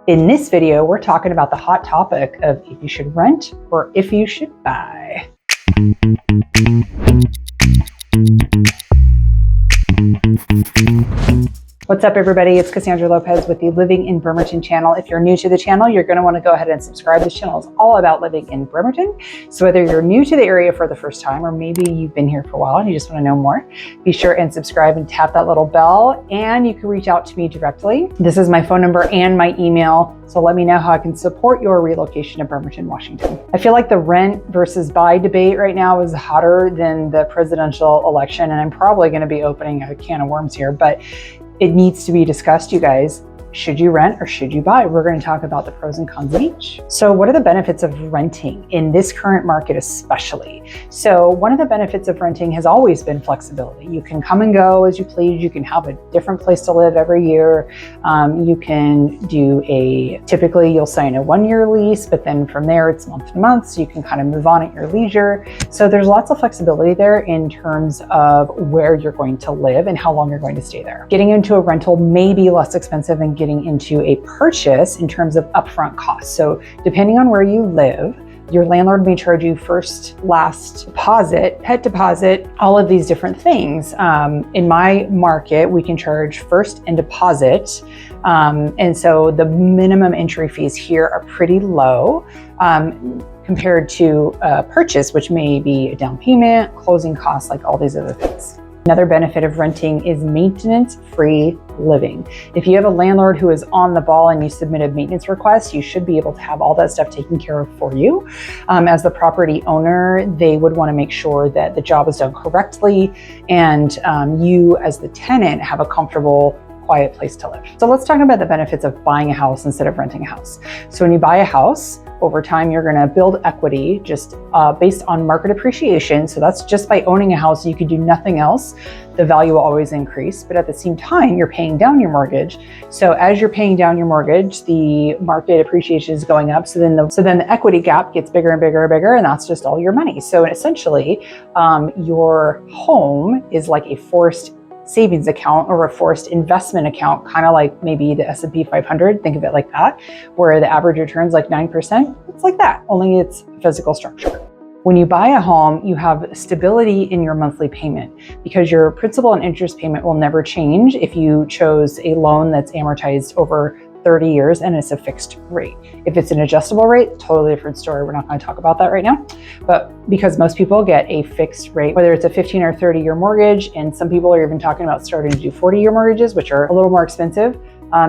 In this video, we're talking about the hot topic of if you should rent or if you should buy. What's up, everybody? It's Cassandra Lopez with the Living in Bremerton channel. If you're new to the channel, you're going to want to go ahead and subscribe. This channel is all about living in Bremerton. So whether you're new to the area for the first time, or maybe you've been here for a while and you just want to know more, be sure and subscribe and tap that little bell. And you can reach out to me directly. This is my phone number and my email. So let me know how I can support your relocation to Bremerton, Washington. I feel like the rent versus buy debate right now is hotter than the presidential election. And I'm probably going to be opening a can of worms here, but it needs to be discussed, you guys. Should you rent or should you buy? We're going to talk about the pros and cons of each. So what are the benefits of renting in this current market especially? So one of the benefits of renting has always been flexibility. You can come and go as you please. You can have a different place to live every year. You can do typically you'll sign a 1-year lease, but then from there it's month to month. So you can kind of move on at your leisure. So there's lots of flexibility there in terms of where you're going to live and how long you're going to stay there. Getting into a rental may be less expensive than getting into a purchase in terms of upfront costs. So depending on where you live, your landlord may charge you first, last deposit, pet deposit, all of these different things. In my market, we can charge first and deposit. And so the minimum entry fees here are pretty low compared to a purchase, which may be a down payment, closing costs, like all these other things. Another benefit of renting is maintenance-free living. If you have a landlord who is on the ball and you submit a maintenance request, you should be able to have all that stuff taken care of for you. As the property owner, they would want to make sure that the job is done correctly and you as the tenant have a comfortable, quiet place to live. So let's talk about the benefits of buying a house instead of renting a house. So when you buy a house, over time, you're going to build equity just based on market appreciation. So that's just by owning a house. You could do nothing else. The value will always increase, but at the same time, you're paying down your mortgage. So as you're paying down your mortgage, the market appreciation is going up. So then the equity gap gets bigger and bigger and bigger, and that's just all your money. So essentially, your home is like a forced savings account or a forced investment account, kind of like maybe the S&P 500. Think of it like that, where the average return's like 9%. It's like that, only it's physical structure. When you buy a home, you have stability in your monthly payment because your principal and interest payment will never change if you chose a loan that's amortized over 30 years and it's a fixed rate. If it's an adjustable rate, totally different story. We're not going to talk about that right now. But because most people get a fixed rate, whether it's a 15 or 30-year mortgage, and some people are even talking about starting to do 40-year mortgages, which are a little more expensive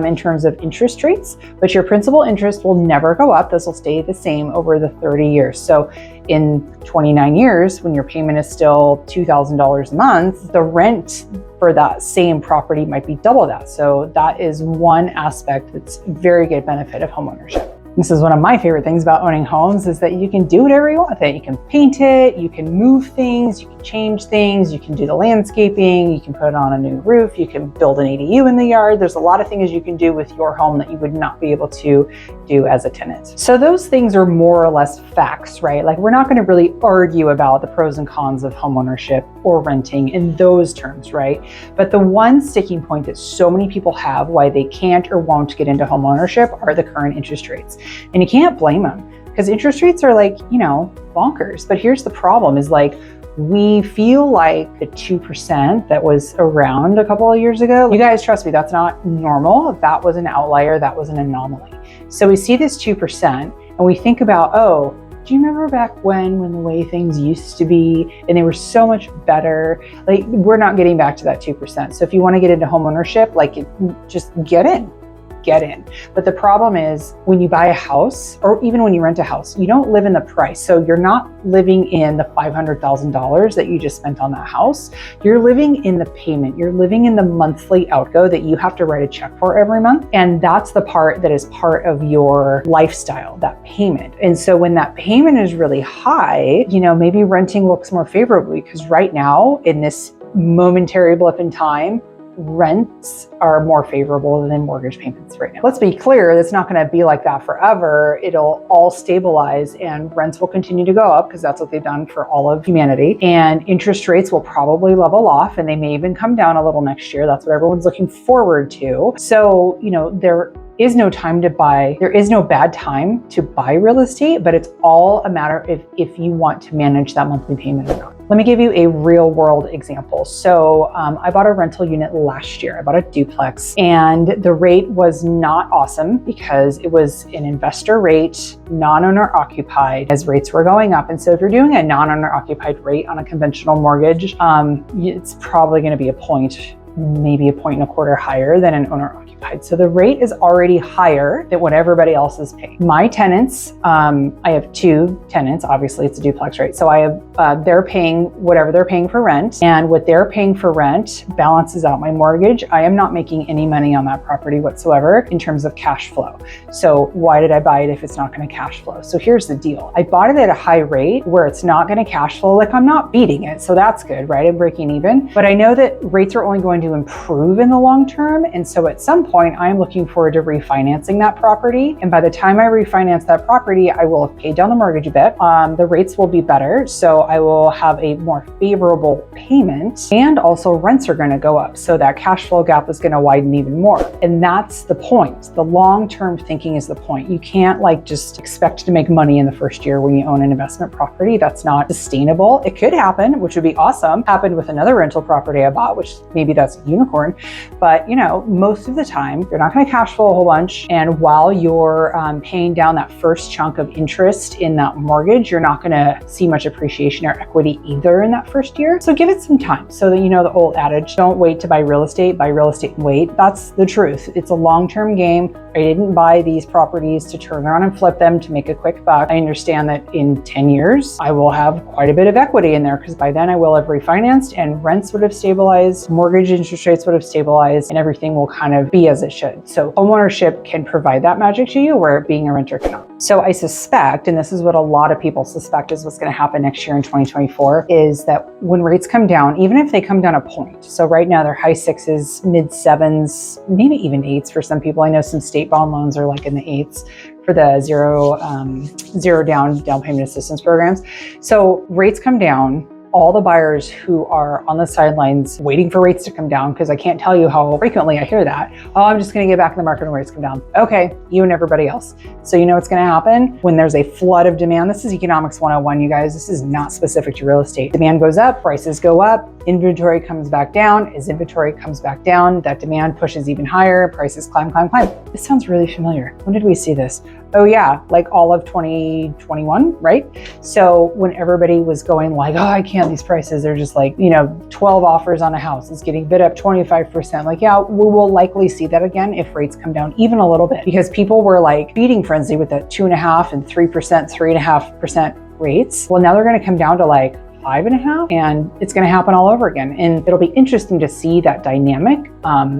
in terms of interest rates, but your principal interest will never go up. This will stay the same over the 30 years. So in 29 years, when your payment is still $2,000 a month, the rent for that same property might be double that. So that is one aspect that's a very good benefit of homeownership. This is one of my favorite things about owning homes is that you can do whatever you want with it. You can paint it, you can move things, you can change things, you can do the landscaping, you can put on a new roof, you can build an ADU in the yard. There's a lot of things you can do with your home that you would not be able to do as a tenant. So those things are more or less facts, right? Like we're not going to really argue about the pros and cons of homeownership or renting in those terms, right? But the one sticking point that so many people have why they can't or won't get into homeownership are the current interest rates. And you can't blame them because interest rates are like, bonkers. But here's the problem is like, we feel like the 2% that was around a couple of years ago, you guys trust me, that's not normal. That was an outlier. That was an anomaly. So we see this 2% and we think about, oh, do you remember back when the way things used to be and they were so much better? Like we're not getting back to that 2%. So if you want to get into homeownership, just get in. But the problem is when you buy a house or even when you rent a house, you don't live in the price. So you're not living in the $500,000 that you just spent on that house. You're living in the payment. You're living in the monthly outgo that you have to write a check for every month. And that's the part that is part of your lifestyle, that payment. And so when that payment is really high, maybe renting looks more favorably because right now in this momentary blip in time, rents are more favorable than mortgage payments right now. Let's be clear, that's not going to be like that forever. It'll all stabilize and rents will continue to go up because that's what they've done for all of humanity. And interest rates will probably level off and they may even come down a little next year. That's what everyone's looking forward to. So, there is no time to buy. There is no bad time to buy real estate, but it's all a matter of if you want to manage that monthly payment or not. Let me give you a real world example. So I bought a rental unit last year. I bought a duplex, and the rate was not awesome because it was an investor rate, non-owner occupied, as rates were going up. And so if you're doing a non-owner occupied rate on a conventional mortgage, it's probably going to be a point, maybe a point and a quarter higher than an owner occupied. So the rate is already higher than what everybody else is paying. My tenants, I have 2 tenants, obviously it's a duplex rate. So I have, they're paying whatever they're paying for rent, and what they're paying for rent balances out my mortgage. I am not making any money on that property whatsoever in terms of cash flow. So why did I buy it if it's not going to cash flow? So here's the deal. I bought it at a high rate where it's not going to cash flow. Like, I'm not beating it. So that's good, right? I'm breaking even, but I know that rates are only going to improve in the long term. And so at some point I am looking forward to refinancing that property. And by the time I refinance that property, I will have paid down the mortgage a bit. The rates will be better. So I will have a more favorable payment, and also rents are going to go up. So that cash flow gap is going to widen even more. And that's the point. The long-term thinking is the point. You can't just expect to make money in the first year when you own an investment property. That's not sustainable. It could happen, which would be awesome. Happened with another rental property I bought, which maybe that's a unicorn. But most of the time, you're not going to cash flow a whole bunch. And while you're paying down that first chunk of interest in that mortgage, you're not going to see much appreciation or equity either in that first year. So give it some time. So that the old adage, don't wait to buy real estate and wait. That's the truth. It's a long-term game. I didn't buy these properties to turn around and flip them to make a quick buck. I understand that in 10 years, I will have quite a bit of equity in there because by then I will have refinanced and rents would have stabilized, mortgage interest rates would have stabilized, and everything will kind of be as it should. So homeownership can provide that magic to you where being a renter cannot. So I suspect, and this is what a lot of people suspect is what's going to happen next year in 2024, is that when rates come down, even if they come down a point, so right now they're high 6s, mid 7s, maybe even 8s for some people. I know some state bond loans are in the 8s for the zero down payment assistance programs. So rates come down. All the buyers who are on the sidelines waiting for rates to come down, because I can't tell you how frequently I hear that. Oh, I'm just going to get back in the market when rates come down. Okay, you and everybody else. So you know what's going to happen when there's a flood of demand. This is economics 101, you guys. This is not specific to real estate. Demand goes up, prices go up, inventory comes back down. As inventory comes back down, that demand pushes even higher, prices climb. This sounds really familiar. When did we see this? Oh yeah, all of 2021, right? So when everybody was going oh, I can't, these prices are just 12 offers on a house is getting bid up 25%. Yeah, we will likely see that again if rates come down even a little bit, because people were feeding frenzy with that 2.5% and 3%, 3.5% rates. Well, now they're going to come down to 5.5, and it's going to happen all over again. And it'll be interesting to see that dynamic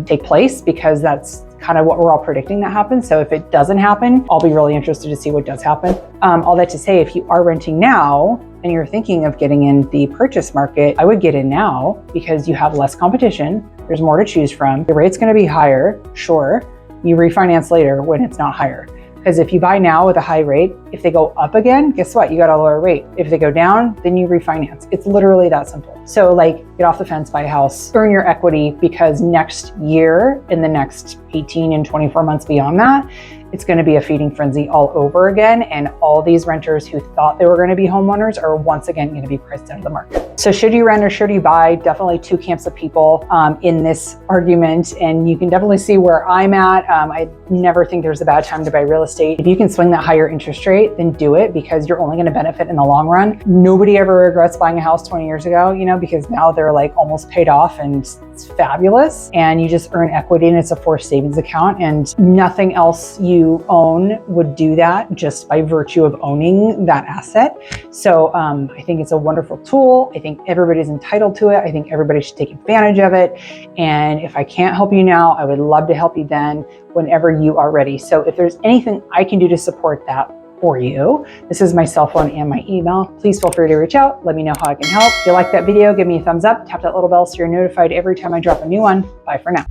take place, because that's kind of what we're all predicting that happens. So if it doesn't happen, I'll be really interested to see what does happen. All that to say, if you are renting now and you're thinking of getting in the purchase market, I would get in now because you have less competition. There's more to choose from. The rate's going to be higher, sure. You refinance later when it's not higher. Because if you buy now with a high rate, if they go up again, guess what? You got a lower rate. If they go down, then you refinance. It's literally that simple. So get off the fence, buy a house, earn your equity, because next year, in the next 18 and 24 months beyond that, it's going to be a feeding frenzy all over again. And all these renters who thought they were going to be homeowners are once again going to be priced out of the market. So should you rent or should you buy? Definitely 2 camps of people in this argument. And you can definitely see where I'm at. I never think there's a bad time to buy real estate. If you can swing that higher interest rate, then do it, because you're only going to benefit in the long run. Nobody ever regrets buying a house 20 years ago, because now they're almost paid off and it's fabulous. And you just earn equity, and it's a forced savings account, and nothing else you own would do that just by virtue of owning that asset. So I think it's a wonderful tool. I think everybody's entitled to it. I think everybody should take advantage of it. And if I can't help you now, I would love to help you then, whenever you are ready. So if there's anything I can do to support that for you, this is my cell phone and my email. Please feel free to reach out. Let me know how I can help. If you like that video, give me a thumbs up, tap that little bell so you're notified every time I drop a new one. Bye for now.